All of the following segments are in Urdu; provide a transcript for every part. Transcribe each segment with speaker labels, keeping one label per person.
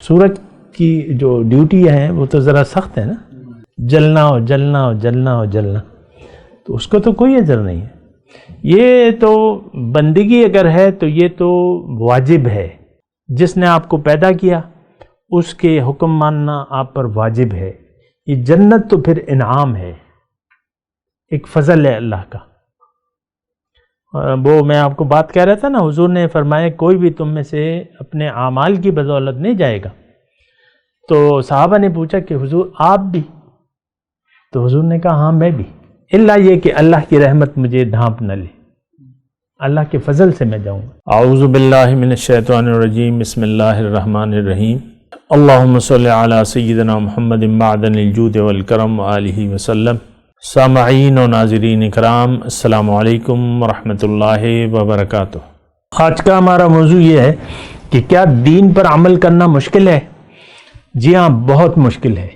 Speaker 1: سورج کی جو ڈیوٹی ہے وہ تو ذرا سخت ہے نا، جلنا ہو جلنا ہو جلنا ہو جلنا، تو اس کو تو کوئی اجر نہیں ہے۔ یہ تو بندگی اگر ہے تو یہ تو واجب ہے، جس نے آپ کو پیدا کیا اس کے حکم ماننا آپ پر واجب ہے۔ یہ جنت تو پھر انعام ہے، ایک فضل ہے اللہ کا۔ وہ میں آپ کو بات کہہ رہا تھا نا، حضور نے فرمایا کوئی بھی تم میں سے اپنے اعمال کی بدولت نہیں جائے گا۔ تو صحابہ نے پوچھا کہ حضور آپ بھی؟ تو حضور نے کہا ہاں میں بھی، الا یہ کہ اللہ کی رحمت مجھے ڈھانپ نہ لے، اللہ کے فضل سے میں جاؤں گا۔ اعوذ باللہ من الشیطان الرجیم، بسم اللہ الرحمن الرحیم۔ اللہم صلی علی سیدنا محمد معدن الجود والکرم آلہ وسلم۔ سامعین و ناظرین اکرام، السلام علیکم ورحمۃ اللہ وبرکاتہ۔ آج کا ہمارا موضوع یہ ہے کہ کیا دین پر عمل کرنا مشکل ہے؟ جی ہاں، بہت مشکل ہے۔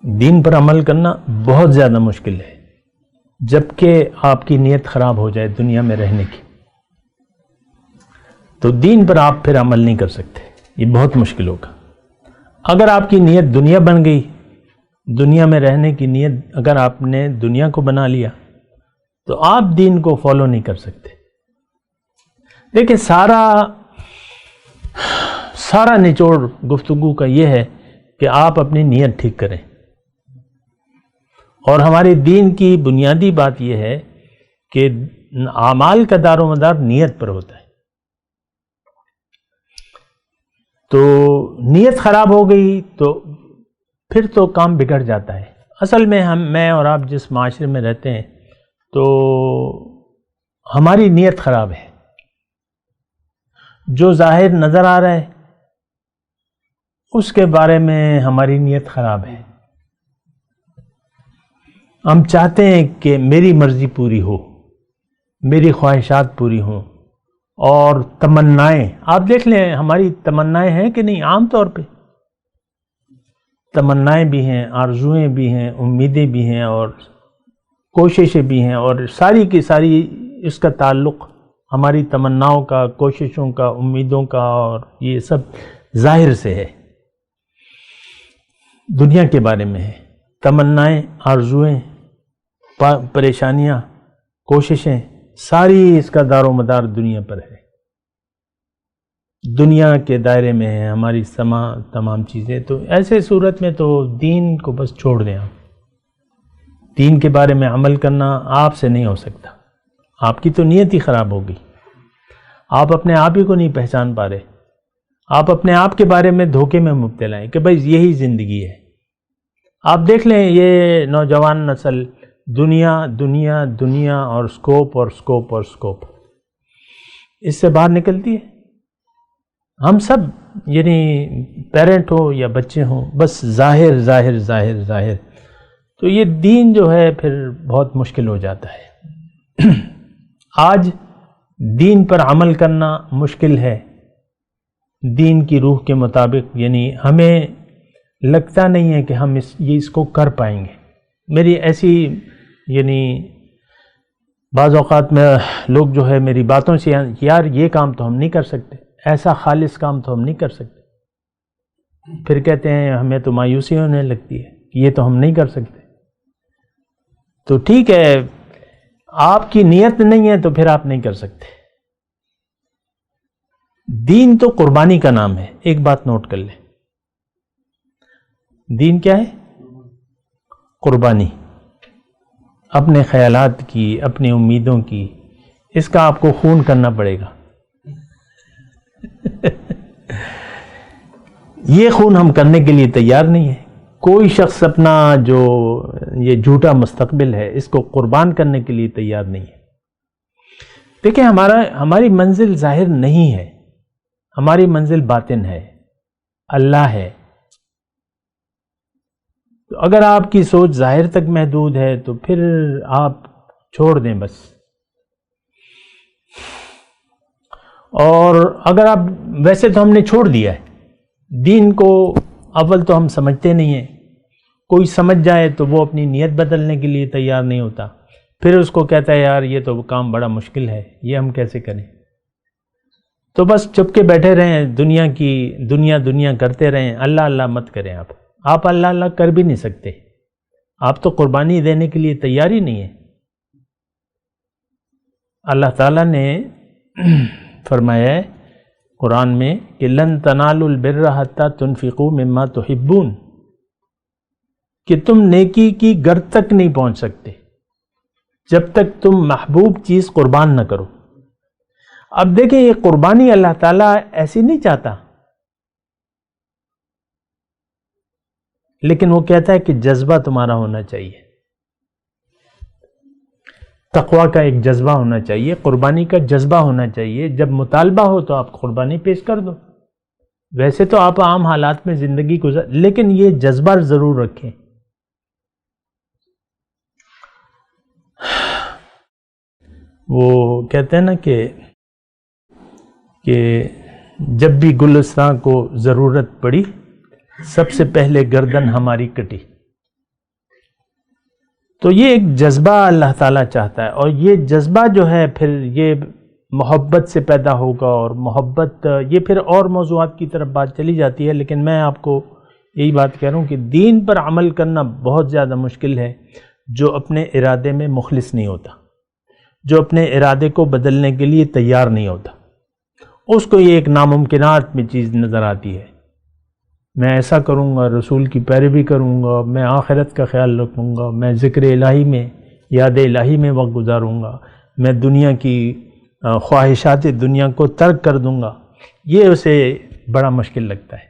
Speaker 1: دین پر عمل کرنا بہت زیادہ مشکل ہے، جبکہ آپ کی نیت خراب ہو جائے دنیا میں رہنے کی، تو دین پر آپ پھر عمل نہیں کر سکتے، یہ بہت مشکل ہوگا۔ اگر آپ کی نیت دنیا بن گئی، دنیا میں رہنے کی نیت اگر آپ نے دنیا کو بنا لیا تو آپ دین کو فالو نہیں کر سکتے۔ دیکھیں، سارا نچوڑ گفتگو کا یہ ہے کہ آپ اپنی نیت ٹھیک کریں، اور ہمارے دین کی بنیادی بات یہ ہے کہ اعمال کا دار و مدار نیت پر ہوتا ہے۔ تو نیت خراب ہو گئی تو پھر تو کام بگڑ جاتا ہے۔ اصل میں میں اور آپ جس معاشرے میں رہتے ہیں تو ہماری نیت خراب ہے، جو ظاہر نظر آ رہا ہے اس کے بارے میں ہماری نیت خراب ہے۔ ہم چاہتے ہیں کہ میری مرضی پوری ہو، میری خواہشات پوری ہوں، اور تمنائیں، آپ دیکھ لیں ہماری تمنائیں ہیں کہ نہیں؟ عام طور پہ تمنائیں بھی ہیں، آرزوئیں بھی ہیں، امیدیں بھی ہیں، اور کوششیں بھی ہیں، اور ساری کی ساری اس کا تعلق ہماری تمناؤں کا، کوششوں کا، امیدوں کا، اور یہ سب ظاہر سے ہے، دنیا کے بارے میں ہے۔ تمنائیں، آرزوئیں، پریشانیاں، کوششیں، ساری اس کا دار و مدار دنیا پر ہے، دنیا کے دائرے میں ہے ہماری تمام چیزیں۔ تو ایسے صورت میں تو دین کو بس چھوڑ دیں آپ، دین کے بارے میں عمل کرنا آپ سے نہیں ہو سکتا، آپ کی تو نیت ہی خراب ہوگی، آپ اپنے آپ ہی کو نہیں پہچان پا رہے، آپ اپنے آپ کے بارے میں دھوکے میں مبتلا ہیں کہ بھائی یہی زندگی ہے۔ آپ دیکھ لیں یہ نوجوان نسل دنیا دنیا دنیا اور سکوپ اور سکوپ اور سکوپ، اس سے باہر نکلتی ہے۔ ہم سب یعنی پیرنٹ ہو یا بچے ہوں، بس ظاہر ظاہر ظاہر ظاہر، تو یہ دین جو ہے پھر بہت مشکل ہو جاتا ہے۔ آج دین پر عمل کرنا مشکل ہے، دین کی روح کے مطابق، یعنی ہمیں لگتا نہیں ہے کہ ہم اس کو کر پائیں گے۔ میری ایسی یعنی بعض اوقات میں لوگ جو ہے میری باتوں سے یار یہ کام تو ہم نہیں کر سکتے، ایسا خالص کام تو ہم نہیں کر سکتے، پھر کہتے ہیں ہمیں تو مایوسی ہونے لگتی ہے کہ یہ تو ہم نہیں کر سکتے۔ تو ٹھیک ہے، آپ کی نیت نہیں ہے تو پھر آپ نہیں کر سکتے۔ دین تو قربانی کا نام ہے، ایک بات نوٹ کر لیں، دین کیا ہے؟ قربانی، اپنے خیالات کی، اپنی امیدوں کی، اس کا آپ کو خون کرنا پڑے گا۔ یہ خون ہم کرنے کے لیے تیار نہیں ہے۔ کوئی شخص اپنا جو یہ جھوٹا مستقبل ہے اس کو قربان کرنے کے لیے تیار نہیں ہے۔ دیکھیں، ہماری منزل ظاہر نہیں ہے، ہماری منزل باطن ہے، اللہ ہے۔ تو اگر آپ کی سوچ ظاہر تک محدود ہے تو پھر آپ چھوڑ دیں بس۔ اور اگر آپ ویسے تو ہم نے چھوڑ دیا ہے دین کو، اول تو ہم سمجھتے نہیں ہیں، کوئی سمجھ جائے تو وہ اپنی نیت بدلنے کے لیے تیار نہیں ہوتا، پھر اس کو کہتا ہے یار یہ تو کام بڑا مشکل ہے، یہ ہم کیسے کریں۔ تو بس چپ کے بیٹھے رہیں، دنیا کرتے رہیں، اللہ اللہ مت کریں۔ آپ اللہ اللہ کر بھی نہیں سکتے، آپ تو قربانی دینے کے لیے تیار ہی نہیں ہے۔ اللہ تعالیٰ نے فرمایا ہے قرآن میں کہ لن تنالوا البر حتی تنفقوا مما تحبون، کہ تم نیکی کی گرد تک نہیں پہنچ سکتے جب تک تم محبوب چیز قربان نہ کرو۔ اب دیکھیں یہ قربانی اللہ تعالیٰ ایسی نہیں چاہتا، لیکن وہ کہتا ہے کہ جذبہ تمہارا ہونا چاہیے، تقویٰ کا ایک جذبہ ہونا چاہیے، قربانی کا جذبہ ہونا چاہیے۔ جب مطالبہ ہو تو آپ قربانی پیش کر دو، ویسے تو آپ عام حالات میں زندگی لیکن یہ جذبہ ضرور رکھیں۔ وہ کہتے ہیں نا کہ جب بھی گلستان کو ضرورت پڑی سب سے پہلے گردن ہماری کٹی۔ تو یہ ایک جذبہ اللہ تعالیٰ چاہتا ہے، اور یہ جذبہ جو ہے پھر یہ محبت سے پیدا ہوگا، اور محبت یہ پھر اور موضوعات کی طرف بات چلی جاتی ہے، لیکن میں آپ کو یہی بات کہہ رہا ہوں کہ دین پر عمل کرنا بہت زیادہ مشکل ہے جو اپنے ارادے میں مخلص نہیں ہوتا، جو اپنے ارادے کو بدلنے کے لیے تیار نہیں ہوتا، اس کو یہ ایک ناممکنات میں چیز نظر آتی ہے۔ میں ایسا کروں گا، رسول کی پیروی کروں گا، میں آخرت کا خیال رکھوں گا، میں ذکر الہی میں، یاد الہی میں وقت گزاروں گا، میں دنیا کی خواہشات دنیا کو ترک کر دوں گا، یہ اسے بڑا مشکل لگتا ہے۔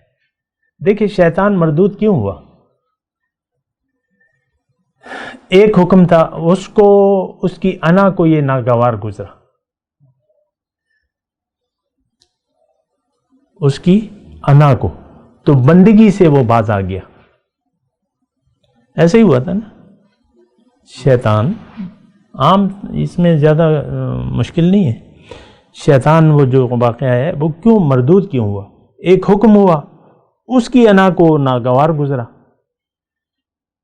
Speaker 1: دیکھیں شیطان مردود کیوں ہوا؟ ایک حکم تھا، اس کی انا کو یہ ناگوار گزرا، اس کی انا کو، تو بندگی سے وہ باز آ گیا۔ ایسے ہی ہوا تھا نا، شیطان عام، اس میں زیادہ مشکل نہیں ہے۔ شیطان وہ جو واقعہ ہے وہ کیوں مردود کیوں ہوا؟ ایک حکم ہوا، اس کی انا کو ناگوار گزرا،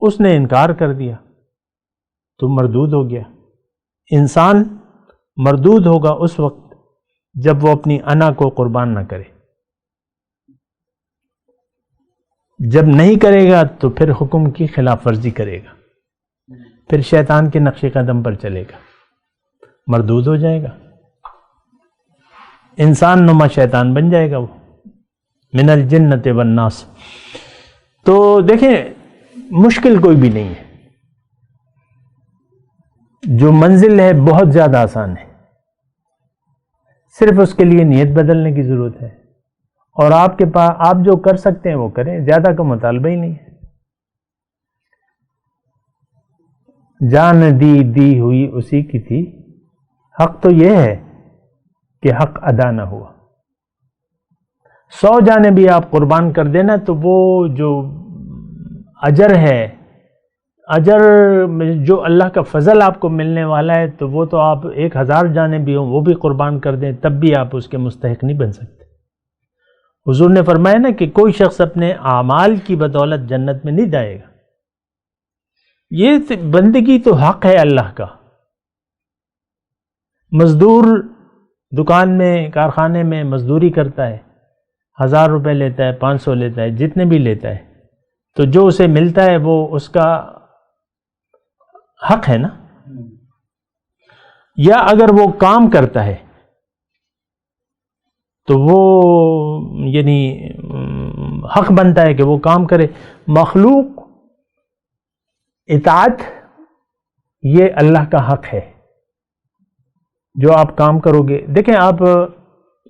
Speaker 1: اس نے انکار کر دیا تو مردود ہو گیا۔ انسان مردود ہوگا اس وقت جب وہ اپنی انا کو قربان نہ کرے، جب نہیں کرے گا تو پھر حکم کی خلاف ورزی کرے گا، پھر شیطان کے نقش قدم پر چلے گا، مردود ہو جائے گا، انسان نما شیطان بن جائے گا، وہ من الجنت والناس۔ تو دیکھیں مشکل کوئی بھی نہیں ہے، جو منزل ہے بہت زیادہ آسان ہے، صرف اس کے لیے نیت بدلنے کی ضرورت ہے، اور آپ کے پاس آپ جو کر سکتے ہیں وہ کریں، زیادہ کا مطالبہ ہی نہیں ہے۔ جان دی ہوئی اسی کی تھی، حق تو یہ ہے کہ حق ادا نہ ہوا۔ 100 جانیں بھی آپ قربان کر دینا تو وہ جو اجر ہے، اجر جو اللہ کا فضل آپ کو ملنے والا ہے، تو وہ تو آپ 1000 جانیں بھی ہوں وہ بھی قربان کر دیں تب بھی آپ اس کے مستحق نہیں بن سکتے۔ حضور نے فرمایا نا کہ کوئی شخص اپنے اعمال کی بدولت جنت میں نہیں جائے گا۔ یہ بندگی تو حق ہے اللہ کا۔ مزدور دکان میں، کارخانے میں مزدوری کرتا ہے، 1000 روپے لیتا ہے، 500 لیتا ہے، جتنے بھی لیتا ہے، تو جو اسے ملتا ہے وہ اس کا حق ہے نا۔ یا اگر وہ کام کرتا ہے تو وہ یعنی حق بنتا ہے کہ وہ کام کرے۔ مخلوق اطاعت یہ اللہ کا حق ہے، جو آپ کام کرو گے۔ دیکھیں آپ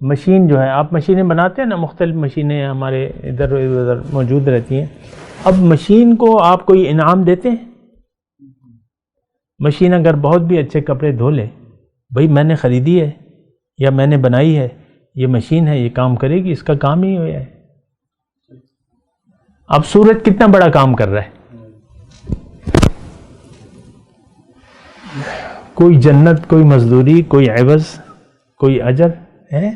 Speaker 1: مشین جو ہے، آپ مشینیں بناتے ہیں نا، مختلف مشینیں ہمارے ادھر ادھر موجود رہتی ہیں۔ اب مشین کو آپ کوئی انعام دیتے ہیں؟ مشین اگر بہت بھی اچھے کپڑے دھو لے، بھئی میں نے خریدی ہے یا میں نے بنائی ہے، یہ مشین ہے، یہ کام کرے گی، اس کا کام ہی ہوا ہے۔ اب سورج کتنا بڑا کام کر رہا ہے، کوئی جنت، کوئی مزدوری، کوئی عوض، کوئی اجر ہے؟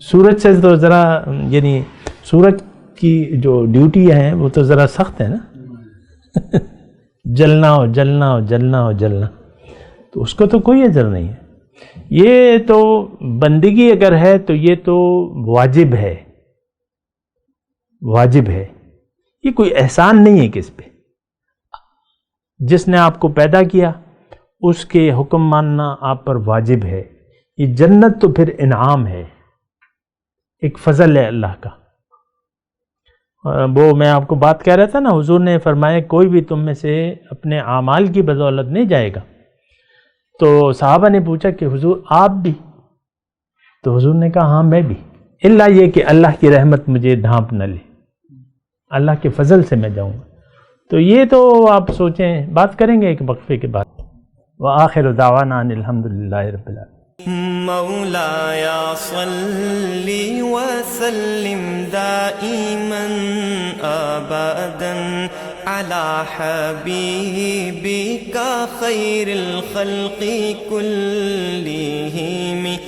Speaker 1: سورج سے تو ذرا یعنی سورج کی جو ڈیوٹی ہے وہ تو ذرا سخت ہے نا جلنا ہو جلنا ہو جلنا ہو جلنا، تو اس کو تو کوئی اجر نہیں ہے۔ یہ تو بندگی اگر ہے تو یہ تو واجب ہے، واجب ہے، یہ کوئی احسان نہیں ہے کس پہ۔ جس نے آپ کو پیدا کیا اس کے حکم ماننا آپ پر واجب ہے۔ یہ جنت تو پھر انعام ہے، ایک فضل ہے اللہ کا۔ وہ میں آپ کو بات کہہ رہا تھا نا، حضور نے فرمایا کوئی بھی تم میں سے اپنے اعمال کی بدولت نہیں جائے گا۔ تو صحابہ نے پوچھا کہ حضور آپ بھی؟ تو حضور نے کہا ہاں میں بھی، الا یہ کہ اللہ کی رحمت مجھے ڈھانپ نہ لے، اللہ کے فضل سے میں جاؤں گا۔ تو یہ تو آپ سوچیں، بات کریں گے ایک وقفے کے بعد۔ وآخر دعوانا ان الحمدللہ رب العالمین۔
Speaker 2: مولاي صل وسلم دائما ابدا على حبيبك خير الخلق كلهم